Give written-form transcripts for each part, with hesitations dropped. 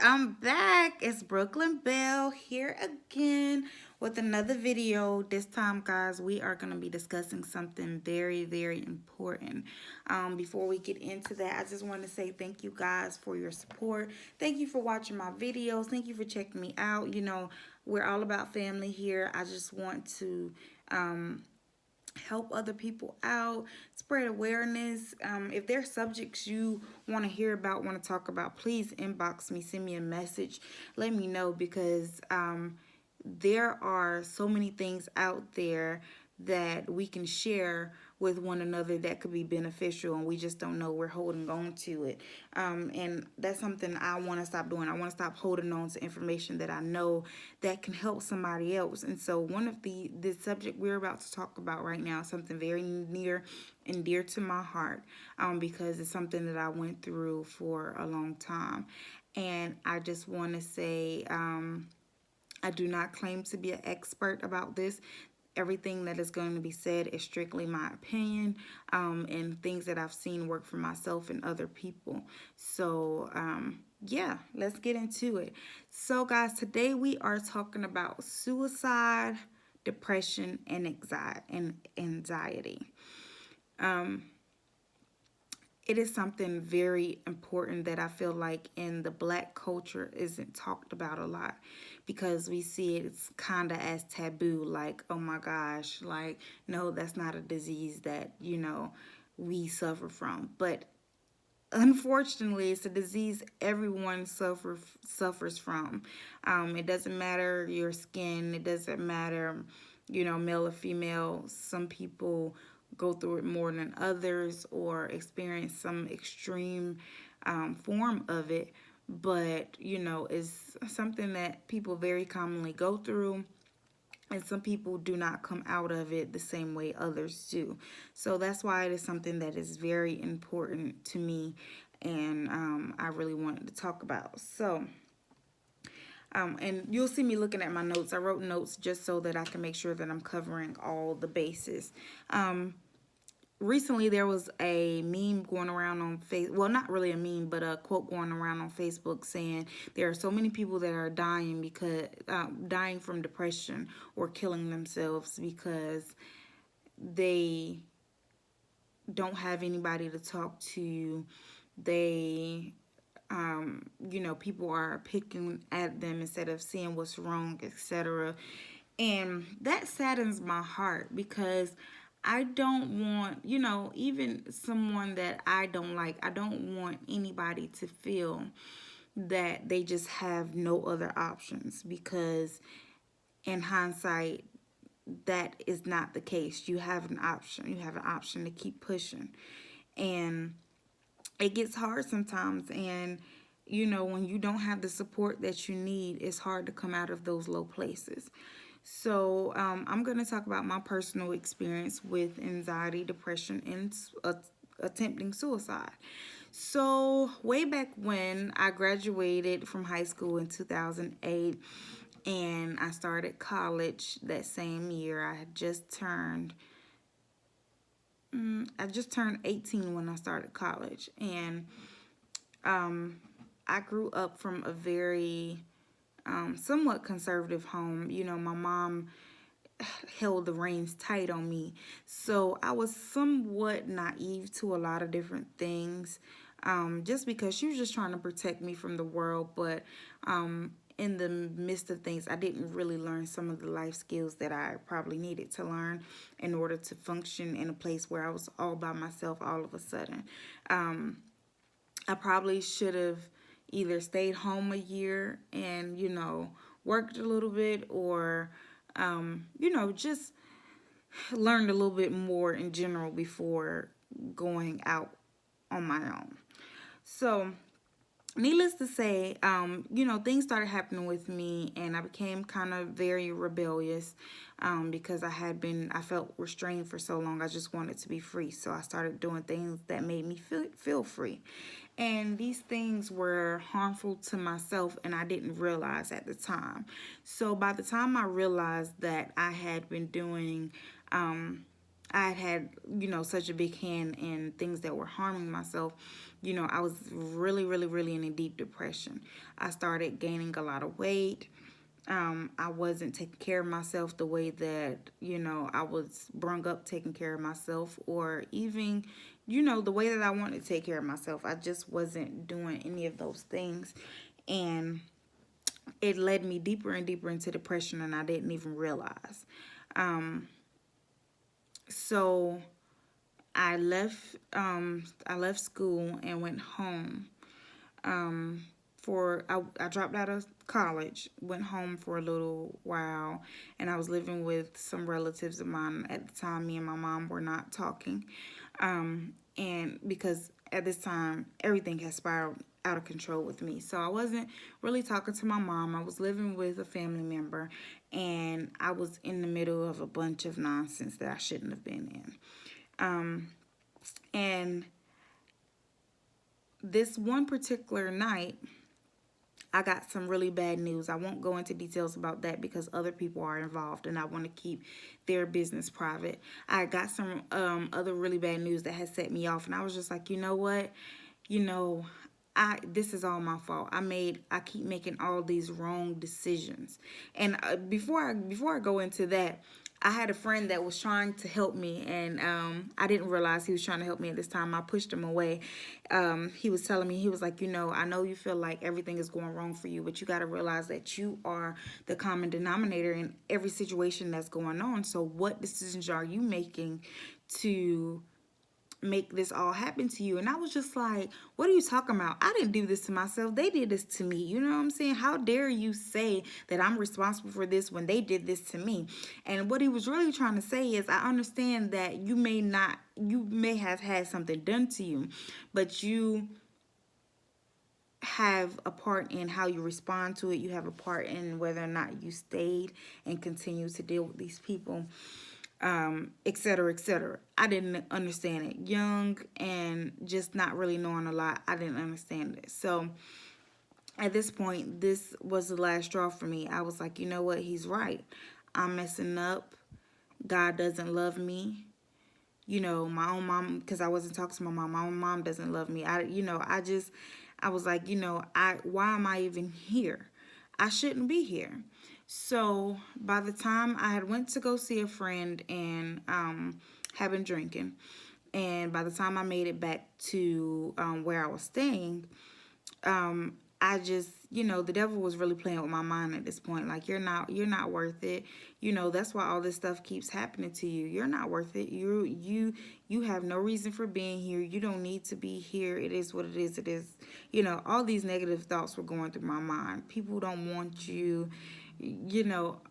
I'm back. It's Brooklyn Bell here again with another video. This time, guys, we are going to be discussing something very, very important. Before we get into that, I just want to say thank you guys for your support. Thank you for watching my videos. Thank you for checking me out. We're all about family here. I just want to help other people out, spread awareness. If there's subjects you want to hear about, want to talk about, please inbox me, send me a message, let me know, because there are so many things out there that we can share with one another that could be beneficial, and we just don't know we're holding on to it. And that's something I want to stop doing. I want to stop holding on to information that I know that can help somebody else. And so one of the subject we're about to talk about right now is something very near and dear to my heart, because it's something that I went through for a long time. And I just want to say, I do not claim to be an expert about this. Everything that is going to be said is strictly my opinion, and things that I've seen work for myself and other people. So, yeah, let's get into it. So, guys, today we are talking about suicide, depression, and anxiety. Um, it is something very important that I feel like in the Black culture isn't talked about a lot, because we see it's kind of as taboo, like, oh my gosh, like, no, that's not a disease that we suffer from. But unfortunately, it's a disease everyone suffers from. It doesn't matter your skin, it doesn't matter, male or female. Some people go through it more than others, or experience some extreme form of it. But it's something that people very commonly go through, and some people do not come out of it the same way others do. So that's why it is something that is very important to me, and I really wanted to talk about. So, and you'll see me looking at my notes. I wrote notes just so that I can make sure that I'm covering all the bases. Recently there was a meme going around on Facebook. Well, not really a meme, but a quote going around on Facebook saying there are so many people that are dying because dying from depression or killing themselves because they don't have anybody to talk to. They people are picking at them instead of seeing what's wrong, etc. And that saddens my heart, because I don't want, even someone that I don't like, I don't want anybody to feel that they just have no other options, because in hindsight, that is not the case. You have an option. You have an option to keep pushing. And it gets hard sometimes. And, when you don't have the support that you need, it's hard to come out of those low places. So, I'm going to talk about my personal experience with anxiety, depression, and attempting suicide. So, way back when I graduated from high school in 2008, and I started college that same year, I just turned 18 when I started college. And I grew up from a very somewhat conservative home. My mom held the reins tight on me. So I was somewhat naive to a lot of different things, just because she was just trying to protect me from the world. But in the midst of things, I didn't really learn some of the life skills that I probably needed to learn in order to function in a place where I was all by myself all of a sudden. I probably should have either stayed home a year and, worked a little bit, or, just learned a little bit more in general before going out on my own. So, needless to say, things started happening with me, and I became kind of very rebellious, because I felt restrained for so long. I just wanted to be free. So I started doing things that made me feel free. And these things were harmful to myself, and I didn't realize at the time. So by the time I realized that I had been doing I had, such a big hand in things that were harming myself. I was really, really, really in a deep depression. I started gaining a lot of weight. I wasn't taking care of myself the way that, I was brung up taking care of myself, or even, the way that I wanted to take care of myself. I just wasn't doing any of those things. And it led me deeper and deeper into depression, and I didn't even realize. So I left school and went home. I dropped out of college, went home for a little while, and I was living with some relatives of mine. At the time, me and my mom were not talking. And because at this time everything had spiraled out of control with me, so I wasn't really talking to my mom. I was living with a family member, and I was in the middle of a bunch of nonsense that I shouldn't have been in. And this one particular night, I got some really bad news. I won't go into details about that because other people are involved and I want to keep their business private. I got some other really bad news that has set me off, and I was just like, you know what? You know, this is all my fault. I keep making all these wrong decisions. And before I go into that, I had a friend that was trying to help me, and I didn't realize he was trying to help me at this time. I pushed him away. He was telling me, he was like, I know you feel like everything is going wrong for you, but you got to realize that you are the common denominator in every situation that's going on. So what decisions are you making to make this all happen to you? And I was just like, what are you talking about? I didn't do this to myself. They did this to me. You know what I'm saying? How dare you say that I'm responsible for this when they did this to me? And what he was really trying to say is, I understand that you may have had something done to you, but you have a part in how you respond to it. You have a part in whether or not you stayed and continue to deal with these people, et cetera, et cetera. I didn't understand it. Young and just not really knowing a lot, I didn't understand it. So at this point, this was the last straw for me. I was like, you know what? He's right. I'm messing up. God doesn't love me. My own mom, because I wasn't talking to my own mom doesn't love me. I was like, why am I even here? I shouldn't be here. So by the time I had went to go see a friend and had been drinking, and by the time I made it back to where I was staying, I just, the devil was really playing with my mind at this point. Like, you're not worth it. That's why all this stuff keeps happening to you. You're not worth it. You have no reason for being here. You don't need to be here. It is what it is. It is, all these negative thoughts were going through my mind. People don't want you.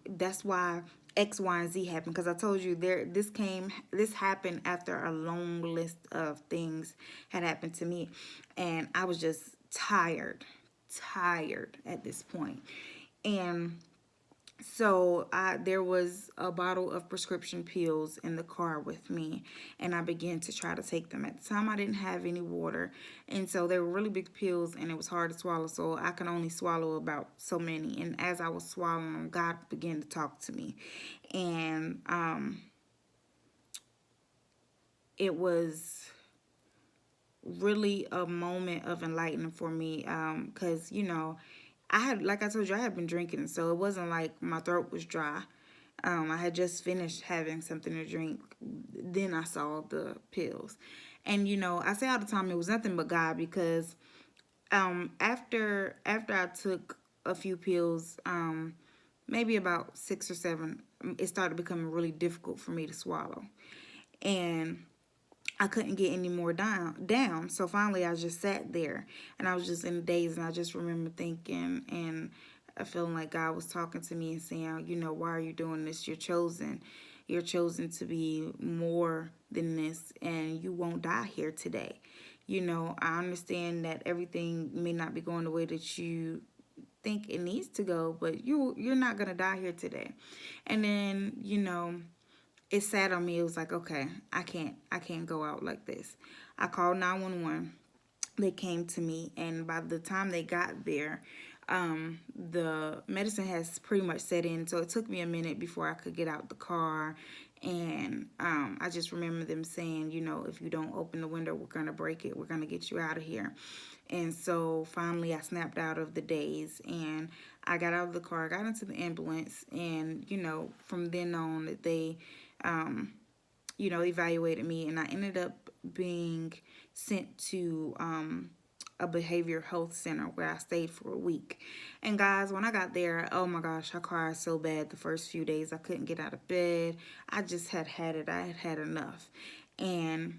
That's why X, Y, and Z happened, because I told you this happened after a long list of things had happened to me, and I was just tired at this point. And so there was a bottle of prescription pills in the car with me, and I began to try to take them. At the time, I didn't have any water, and so they were really big pills, and it was hard to swallow, so I could only swallow about so many. And as I was swallowing them, God began to talk to me, and it was really a moment of enlightenment for me, because like I told you, I had been drinking, so it wasn't like my throat was dry. I had just finished having something to drink. Then I saw the pills. And I say all the time it was nothing but God, because after I took a few pills, maybe about 6 or 7, it started becoming really difficult for me to swallow. And I couldn't get any more down. So finally I just sat there, and I was just in a daze, and I just remember thinking and feeling like God was talking to me and saying, why are you doing this? You're chosen. You're chosen to be more than this, and you won't die here today. I understand that everything may not be going the way that you think it needs to go, but you're not going to die here today. And then, it sat on me. It was like, okay, I can't go out like this. I called 911. They came to me, and by the time they got there, the medicine has pretty much set in. So it took me a minute before I could get out the car And I just remember them saying, you know, if you don't open the window, we're going to break it. We're going to get you out of here. And so finally I snapped out of the daze, and I got out of the car, got into the ambulance, and, you know, from then on they, you know, evaluated me, and I ended up being sent to a behavioral health center where I stayed for a week. And guys, when I got there, oh my gosh, I cried so bad the first few days. I couldn't get out of bed. I just had it. I had had enough. And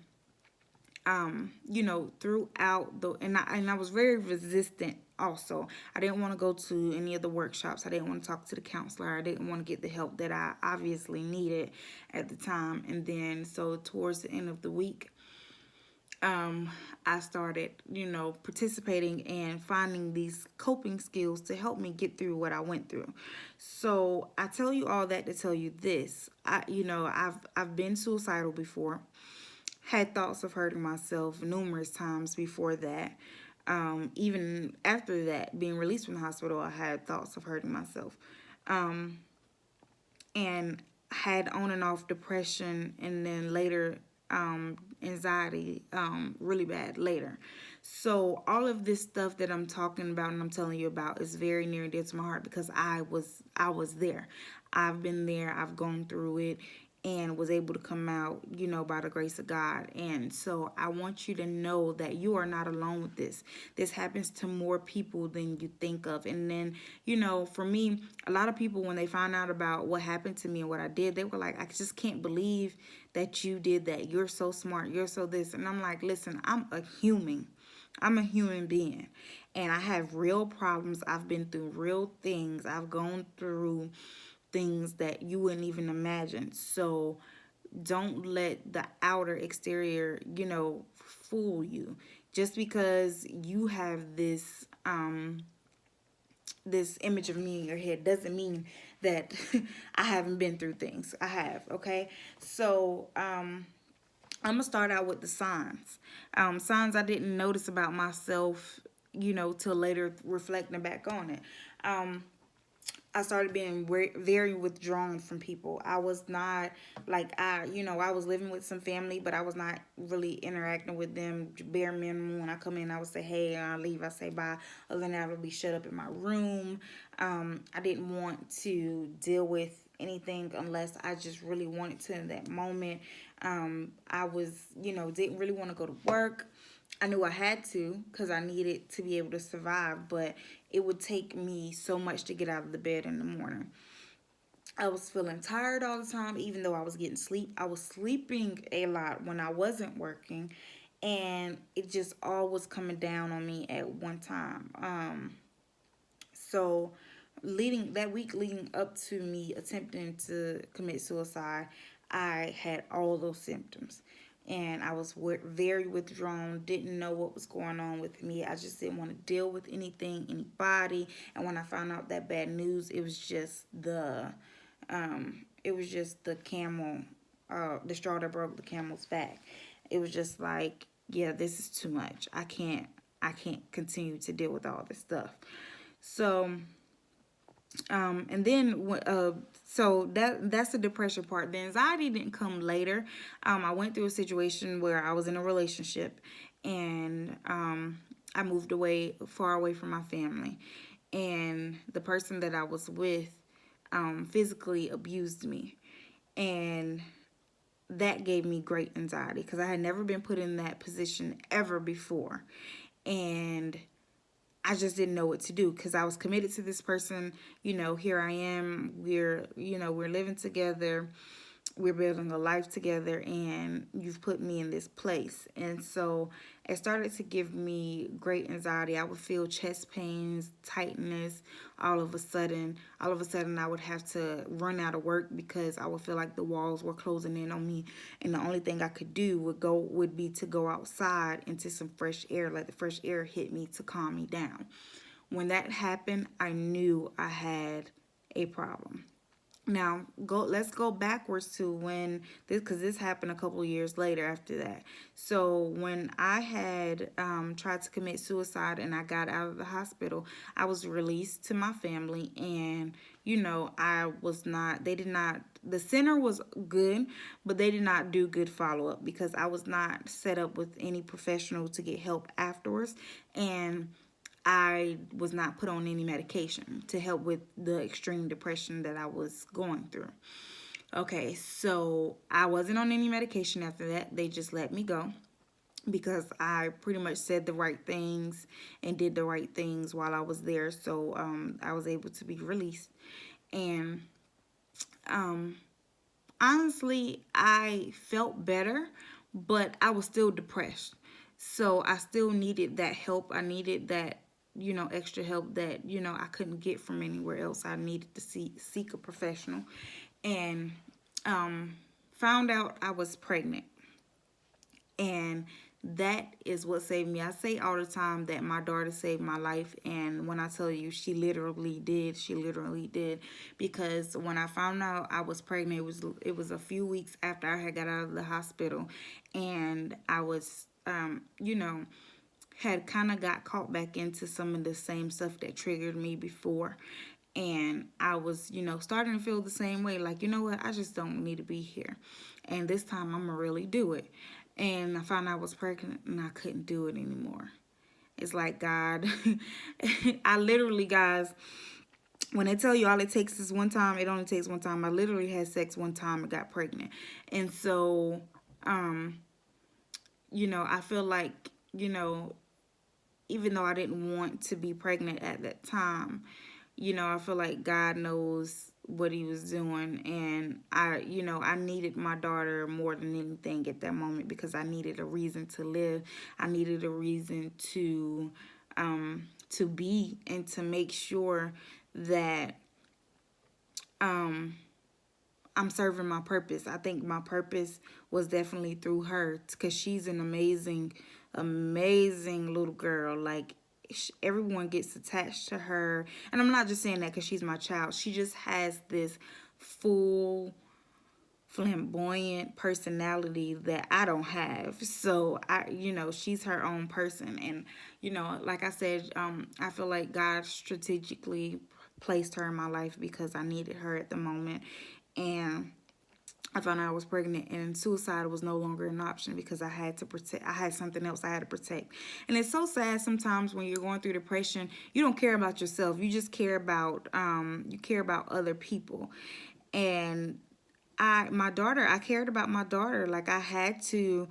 you know, throughout the, and I was very resistant also. I didn't want to go to any of the workshops. I didn't want to talk to the counselor. I didn't want to get the help that I obviously needed at the time. And then so towards the end of the week, I started, you know, participating and finding these coping skills to help me get through what I went through. So I tell you all that to tell you this. You know, I've been suicidal before, had thoughts of hurting myself numerous times before that. Even after that, being released from the hospital, I had thoughts of hurting myself. And had on and off depression, and then later anxiety, really bad later. So all of this stuff that I'm talking about and I'm telling you about is very near and dear to my heart, because I was there. I've been there. I've gone through it and was able to come out, you know, by the grace of God. And so I want you to know that you are not alone with this. This happens to more people than you think of. And then, you know, for me, a lot of people, when they found out about what happened to me and what I did, they were like, I just can't believe that you did that. You're so smart. You're so this. And I'm like, listen, I'm a human. I'm a human being, and I have real problems. I've been through real things. I've gone through things that you wouldn't even imagine. So don't let the outer exterior, you know, fool you. Just because you have this image of me in your head doesn't mean that I haven't been through things. I have, okay? So I'm gonna start out with the signs. Signs I didn't notice about myself, you know, till later reflecting back on it. I started being very withdrawn from people. I was not like, you know, I was living with some family, but I was not really interacting with them. Bare minimum. When I come in, I would say hey, and I leave, I say bye. Other than that, I would be shut up in my room. I didn't want to deal with anything unless I just really wanted to in that moment. I was, you know, didn't really want to go to work. I knew I had to because I needed to be able to survive, but it would take me so much to get out of the bed in the morning. I was feeling tired all the time, even though I was getting sleep. I was sleeping a lot when I wasn't working, and it just all was coming down on me at one time. So leading that week leading up to me attempting to commit suicide, I had all those symptoms, and I was very withdrawn, didn't know what was going on with me. I just didn't want to deal with anything, anybody. And when I found out that bad news, it was just the camel, the straw that broke the camel's back. It was just like, yeah, this is too much. I can't continue to deal with all this stuff. So, and then, so that's the depression part. The anxiety didn't come later. I went through a situation where I was in a relationship, and I moved away, far away from my family, and the person that I was with, physically abused me, and that gave me great anxiety because I had never been put in that position ever before, and I just didn't know what to do because I was committed to this person. You know, here I am. We're living together. We're building a life together, and you've put me in this place. And so it started to give me great anxiety. I would feel chest pains, tightness, all of a sudden. All of a sudden, I would have to run out of work because I would feel like the walls were closing in on me, and the only thing I could do would be to go outside into some fresh air, let the fresh air hit me to calm me down. When that happened, I knew I had a problem. Now, let's go backwards to when this, because this happened a couple of years later after that. So when I had tried to commit suicide and I got out of the hospital, I was released to my family, and I was not. They did not. The center was good, but they did not do good follow up because I was not set up with any professional to get help afterwards, and I was not put on any medication to help with the extreme depression that I was going through. Okay, so I wasn't on any medication after that. They just let me go because I pretty much said the right things and did the right things while I was there. So I was able to be released. And um, honestly, I felt better, but I was still depressed. So I still needed that help. I needed that, extra help that, I couldn't get from anywhere else. I needed to seek a professional, and um, found out I was pregnant. And that is what saved me. I say all the time that my daughter saved my life, and when I tell you, she literally did. Because when I found out I was pregnant, it was a few weeks after I had got out of the hospital, and I was had kind of got caught back into some of the same stuff that triggered me before. And I was, starting to feel the same way. Like, you know what? I just don't need to be here. And this time I'm going to really do it. And I found out I was pregnant and I couldn't do it anymore. It's like, God, I literally, guys, when they tell you all it takes is one time, it only takes one time. I literally had sex one time and got pregnant. And so, I feel like, even though I didn't want to be pregnant at that time, I feel like God knows what he was doing. And I needed my daughter more than anything at that moment because I needed a reason to live. I needed a reason to be and to make sure that I'm serving my purpose. I think my purpose was definitely through her because she's an amazing, amazing little girl. Like, everyone gets attached to her. And I'm not just saying that because she's my child. She just has this full, flamboyant personality that I don't have. So she's her own person. And, like I said, I feel like God strategically placed her in my life because I needed her at the moment. And I found out I was pregnant, and suicide was no longer an option because I had to protect. I had something else I had to protect. And it's so sad sometimes when you're going through depression, you don't care about yourself. You just care about other people. And my daughter, I cared about my daughter. Like, I had to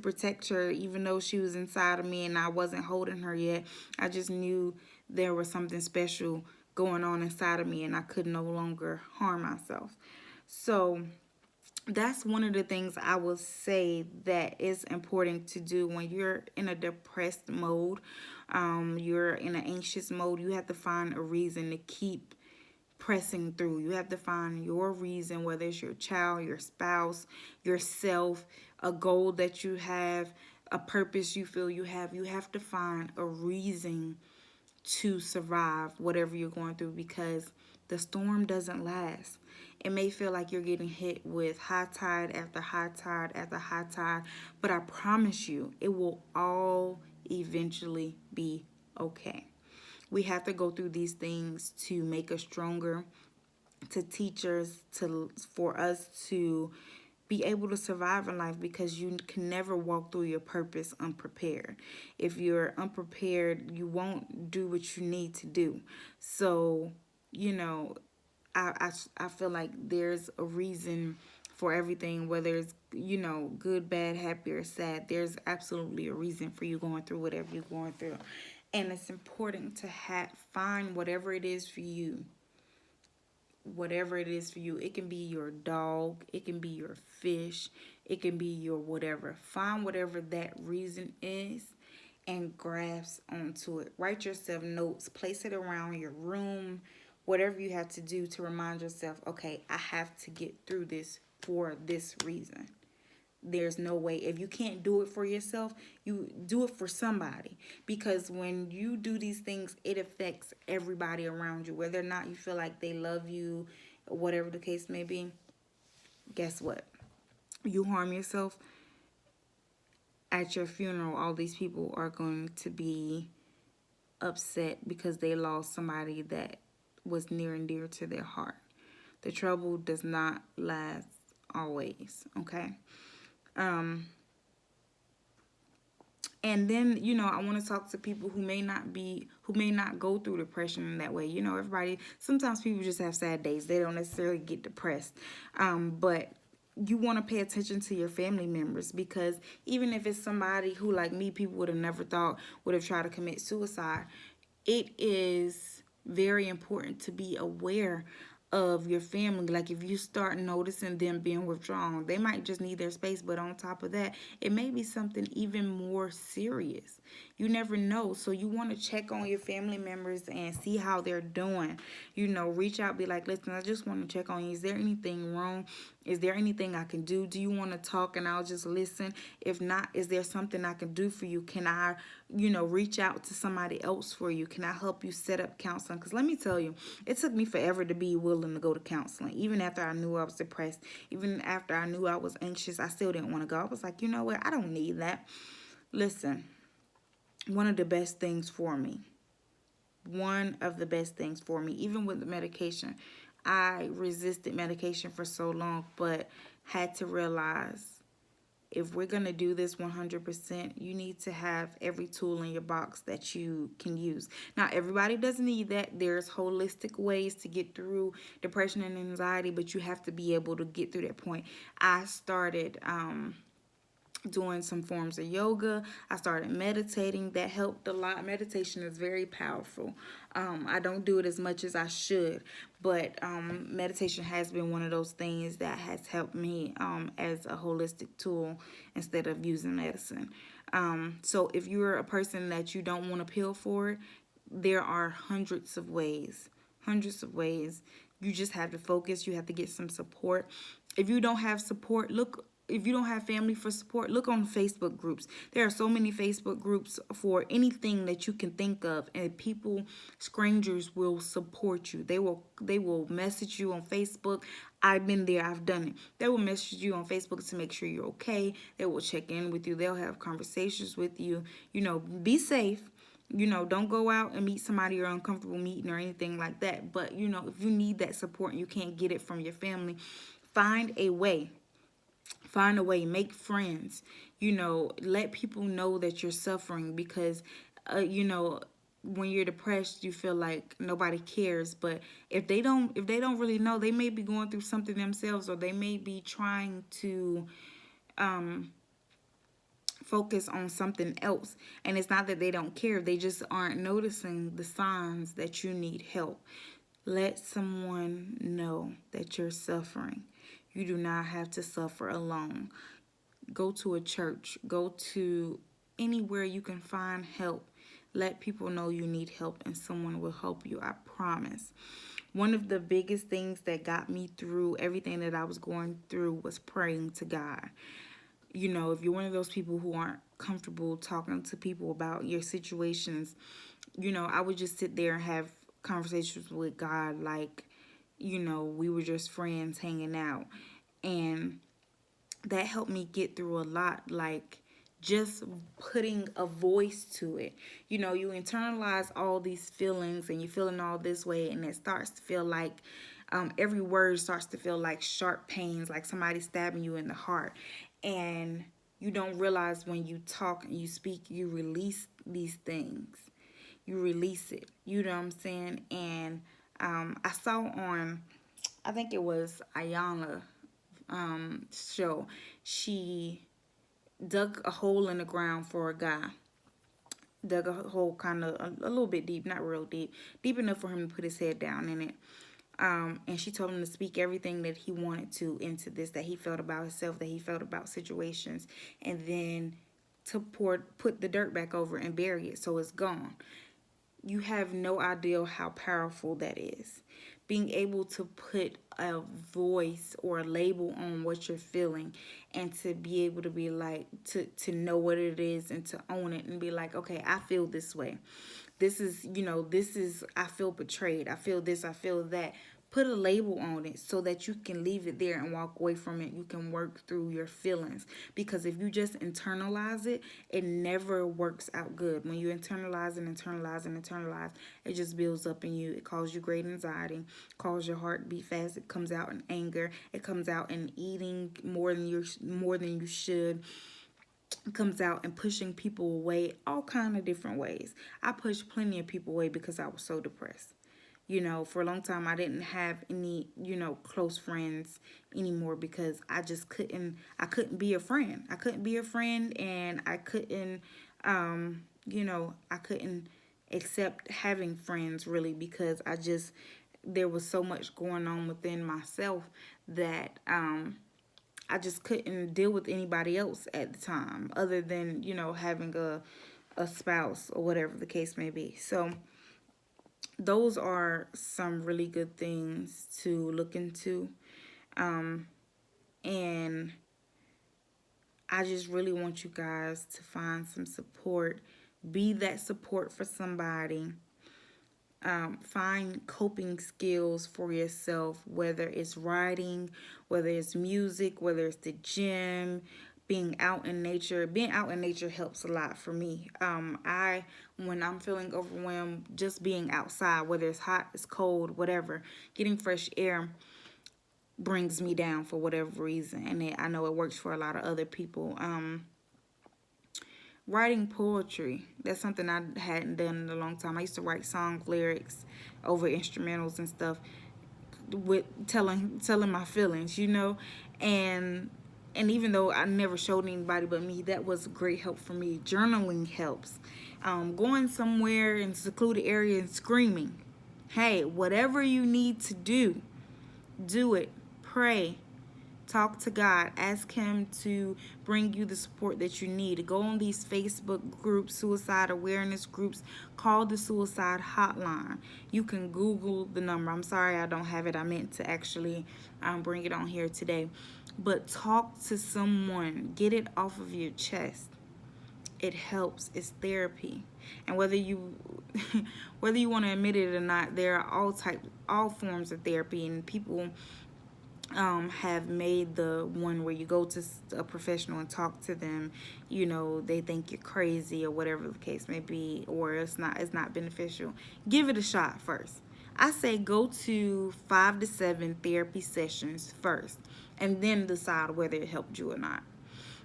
protect her even though she was inside of me and I wasn't holding her yet. I just knew there was something special going on inside of me and I could no longer harm myself. So that's one of the things I will say that is important to do when you're in a depressed mode. You're in an anxious mode. You have to find a reason to keep pressing through. You have to find your reason, whether it's your child, your spouse, yourself, a goal that you have, a purpose you feel you have. You have to find a reason to survive whatever you're going through because the storm doesn't last. It may feel like you're getting hit with high tide after high tide after high tide, but I promise you, it will all eventually be okay. We have to go through these things to make us stronger, to teach us, for us to be able to survive in life because you can never walk through your purpose unprepared. If you're unprepared, you won't do what you need to do. So, you know, I feel like there's a reason for everything, whether it's, good, bad, happy, or sad. There's absolutely a reason for you going through whatever you're going through. And it's important to find whatever it is for you. Whatever it is for you. It can be your dog, it can be your fish, it can be your whatever. Find whatever that reason is and grasp onto it. Write yourself notes, place it around your room, whatever you have to do to remind yourself, okay, I have to get through this for this reason. There's no way. If you can't do it for yourself, you do it for somebody. Because when you do these things, it affects everybody around you, whether or not you feel like they love you whatever the case may be, guess what? You harm yourself at your funeral, all these people are going to be upset because they lost somebody that was near and dear to their heart. The trouble does not last always, okay? And then, I want to talk to people who may not go through depression in that way. Everybody, sometimes people just have sad days. They don't necessarily get depressed. But you want to pay attention to your family members, because even if it's somebody who, like me, people would have never thought would have tried to commit suicide, it is very important to be aware of your family. Like, if you start noticing them being withdrawn, they might just need their space, but on top of that, it may be something even more serious. You never know. So you want to check on your family members and see how they're doing. Reach out, be like, listen, I just want to check on you. Is there anything wrong? Is there anything I can do? Do you want to talk and I'll just listen? If not, is there something I can do for you? Can I, reach out to somebody else for you? Can I help you set up counseling? Because let me tell you, it took me forever to be willing to go to counseling. Even after I knew I was depressed, even after I knew I was anxious, I still didn't want to go. I was like, you know what? I don't need that. Listen, one of the best things for me, even with the medication, I resisted medication for so long, but had to realize, if we're going to do this 100%, you need to have every tool in your box that you can use. Now, everybody doesn't need that. There's holistic ways to get through depression and anxiety, but you have to be able to get through that point. I started doing some forms of yoga. I started meditating. That helped a lot. Meditation is very powerful. I don't do it as much as I should, but meditation has been one of those things that has helped me as a holistic tool instead of using medicine. So if you're a person that you don't want to pill for it, there are hundreds of ways. You just have to focus. You have to get some support. If you don't have support, if you don't have family for support, look on Facebook groups. There are so many Facebook groups for anything that you can think of, and strangers will support you. They will message you on Facebook. I've been there. I've done it. They will message you on Facebook to make sure you're okay. They will check in with you. They'll have conversations with you. Be safe. Don't go out and meet somebody you're uncomfortable meeting or anything like that. But, if you need that support and you can't get it from your family, find a way. Make friends. Let people know that you're suffering, because, when you're depressed, you feel like nobody cares. But if they don't really know, they may be going through something themselves, or they may be trying to focus on something else. And it's not that they don't care. They just aren't noticing the signs that you need help. Let someone know that you're suffering. You do not have to suffer alone. Go to a church. Go to anywhere you can find help. Let people know you need help, and someone will help you. I promise. One of the biggest things that got me through everything that I was going through was praying to God. If you're one of those people who aren't comfortable talking to people about your situations, I would just sit there and have conversations with God like, we were just friends hanging out. And that helped me get through a lot, like just putting a voice to it. You internalize all these feelings and you're feeling all this way, and it starts to feel like every word starts to feel like sharp pains, like somebody stabbing you in the heart. And you don't realize when you talk and you speak, you release these things. You release it. You know what I'm saying? And I saw on, I think it was Ayana show, she dug a hole in the ground for a guy. Dug a hole kind of a little bit deep, not real deep, deep enough for him to put his head down in it. And she told him to speak everything that he wanted to into this, that he felt about himself, that he felt about situations, and then to put the dirt back over and bury it so it's gone. You have no idea how powerful that is. Being able to put a voice or a label on what you're feeling, and to be able to be like, to know what it is and to own it and be like, okay, I feel this way. This is, I feel betrayed. I feel this, I feel that. put a label on it so that you can leave it there and walk away from it. You can work through your feelings, because if you just internalize it, it never works out good. When you internalize and internalize and internalize, it just builds up in you. It causes you great anxiety, causes your heart to beat fast. It comes out in anger. It comes out in eating more than you should. It comes out in pushing people away, all kind of different ways. I pushed plenty of people away because I was so depressed. For a long time I didn't have any, close friends anymore, because I couldn't be a friend. I couldn't be a friend, and I couldn't, I couldn't accept having friends, really, because there was so much going on within myself that, I just couldn't deal with anybody else at the time, other than, having a spouse or whatever the case may be. So those are some really good things to look into. And I just really want you guys to find some support. Be that support for somebody. Find coping skills for yourself, whether it's writing, whether it's music, whether it's the gym, being out in nature. Being out in nature helps a lot for me. When I'm feeling overwhelmed, just being outside, whether it's hot, it's cold, whatever, getting fresh air brings me down for whatever reason. And I know it works for a lot of other people. Writing poetry, that's something I hadn't done in a long time. I used to write song lyrics over instrumentals and stuff, with telling my feelings, and even though I never showed anybody but me, that was great help for me. Journaling helps. Going somewhere in a secluded area and screaming. Hey, whatever you need to do it. Pray. Talk to God. Ask Him to bring you the support that you need. Go on these Facebook groups, suicide awareness groups. Call the suicide hotline. You can Google the number. I'm sorry I don't have it. I meant to actually bring it on here today. But talk to someone. Get it off of your chest. It helps. It's therapy. And whether you want to admit it or not, there are all forms of therapy, and people have made the one where you go to a professional and talk to them, they think you're crazy or whatever the case may be, or it's not beneficial. Give it a shot first. I say go to 5 to 7 therapy sessions first, and then decide whether it helped you or not.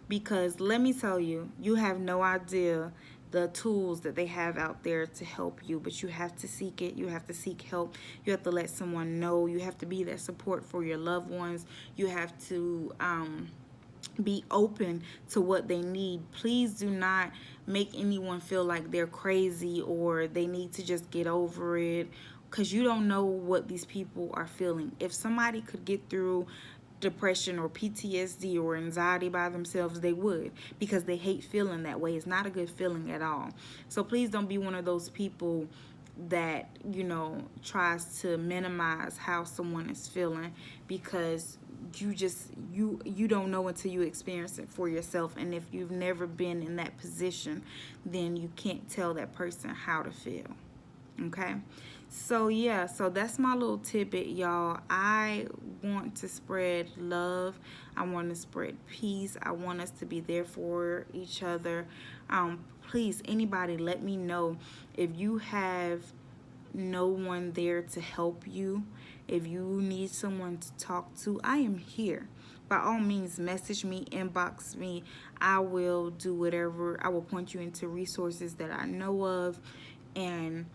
Because let me tell you, you have no idea the tools that they have out there to help you, but you have to seek it. You have to seek help. You have to let someone know. You have to be that support for your loved ones. You have to be open to what they need. Please do not make anyone feel like they're crazy or they need to just get over it, because you don't know what these people are feeling. If somebody could get through depression or PTSD or anxiety by themselves, they would, because they hate feeling that way. It's not a good feeling at all. So please don't be one of those people that tries to minimize how someone is feeling, because you don't know until you experience it for yourself. And if you've never been in that position, then you can't tell that person how to feel. Okay, so yeah, so that's my little tidbit, y'all. I want to spread love. I want to spread peace. I want us to be there for each other. Please, anybody, let me know if you have no one there to help you. If you need someone to talk to, I am here. By all means, message me, inbox me. I will do whatever. I will point you into resources that I know of, and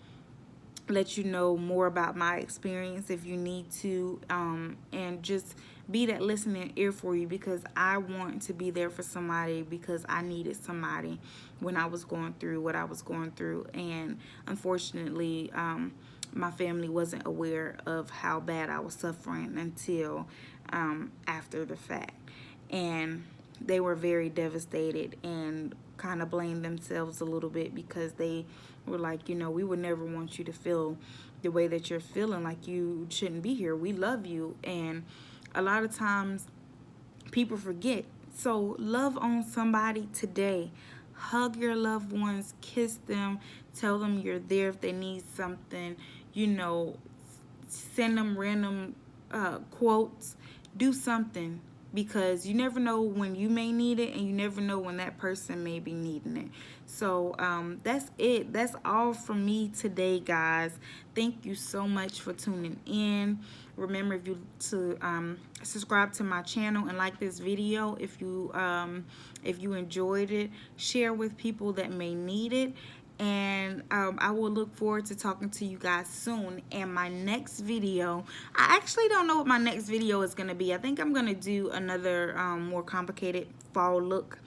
let you know more about my experience if you need to, and just be that listening ear for you, because I want to be there for somebody, because I needed somebody when I was going through what I was going through. And unfortunately, my family wasn't aware of how bad I was suffering until after the fact, and they were very devastated and kind of blamed themselves a little bit, because they were like, we would never want you to feel the way that you're feeling, like you shouldn't be here. We love you. And a lot of times people forget. So love on somebody today. Hug your loved ones, kiss them, tell them you're there if they need something, send them random quotes. Do something, because you never know when you may need it, and you never know when that person may be needing it. So that's it. That's all from me today, guys. Thank you so much for tuning in. Remember, if you to subscribe to my channel and like this video if you enjoyed it. Share with people that may need it. And I will look forward to talking to you guys soon. And my next video, I actually don't know what my next video is going to be. I think I'm going to do another more complicated fall look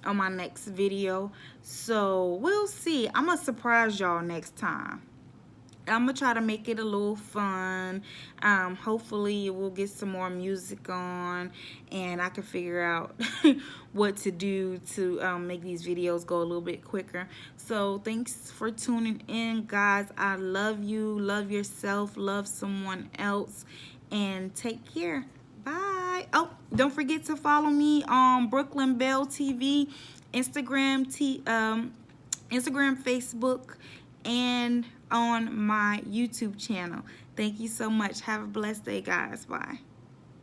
on my next video. So we'll see. I'm going to surprise y'all next time. I'm gonna try to make it a little fun. Hopefully we'll get some more music on, and I can figure out what to do to make these videos go a little bit quicker. So thanks for tuning in, guys. I love you. Love yourself. Love someone else. And take care. Bye. Oh, don't forget to follow me on Brooklyn Belle TV, Instagram, Facebook, and on my YouTube channel. Thank you so much. Have a blessed day, guys. Bye.